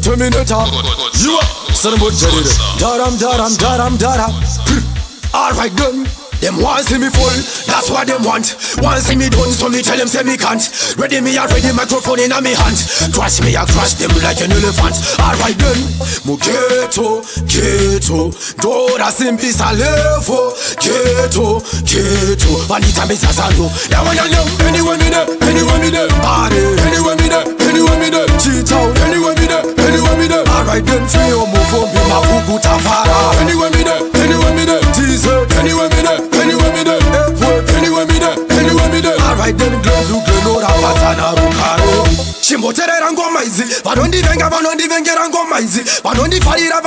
Terminator. You up? Son of a daram. Alright then. Them want see me full, that's what them want. Want see me done, so me tell them say me can't. Ready me already, microphone in a me hand. Crush me, I crush them like an elephant. Alright then, mu keto. Dora simpi salevo. Keto. Vanita me sasano. Yeah, when you know, anywhere me there. Party, anywhere me there. Cheat out, anywhere me there. Alright then, free your move on, be my fugu tafara. Anywhere me there. Teaser, anywhere me there. Airport, anywhere me there. Alright then, gladu, patana, rukaro. Shimbo terera ngoma hizi, vanondi vengera ngoma hizi, vanondi farira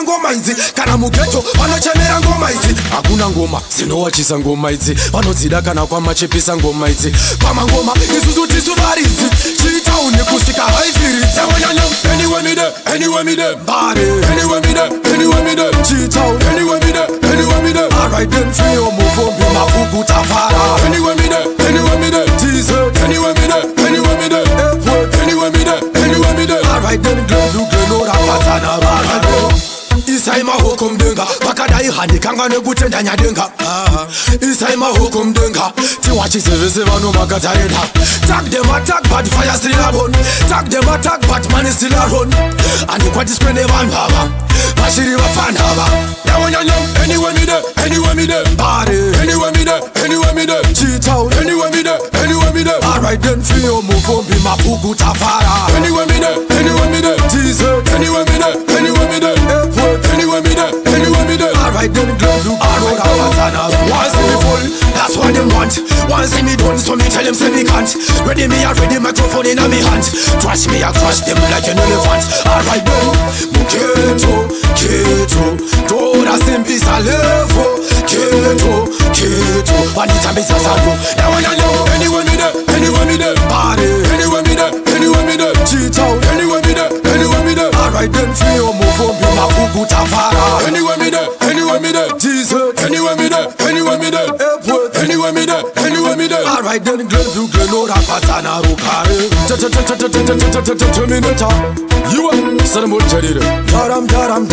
ngoma hizi, kana mugeto vanochemera ngoma hizi. Hakuna ngoma zinowachisa ngoma hizi, vanodzida kana kwamachepisa ngoma hizi. Pama ngoma isuzu tisubarizi, chitauni kusika haifiri. Anywhere me there. Body, anywhere me there. Chitauni, anywhere me there. Alright then, free your move on, be my fugu tafara. Anywhere me there. Teaser, anywhere me there. Airport, anywhere me there. Alright then, gladu, patana, rukaro. Isaima hukum denga, bakadai hani kanga negutenda nyadenga. Isaima hukum denga, tiwachi service vano magatareda. Tag them attack, but fire still a run. Tag them attack, but man is still a run. And the quad is spend a van hava, bashiri wa fan hava. Now when you know, anywhere me there. Party, anywhere me there. Cheat out, anywhere me there. Alright then, free your move on, be my fugu tafara. Anywhere me there. Teaser, anywhere me there. Airport, anywhere me there. Alright then, gladu, patana. Want see me full, that's what them want. Want see me done, so me tell them say me can't. Ready me already, microphone in a me hand. Crush me, I crush them like an elephant. Alright then, keto. Dora simpi salevo. Keto. Vanita me sasano. Now when you know, anywhere me there. Party, anywhere me there. Cheat out, anywhere me there. Alright then, free your move on, be my fugu tafara. Anywhere me there. Teaser, anywhere me there. Airport, anywhere me there. Alright then, gladu, patana, rukaro. Terminator. You up? Son of a daram.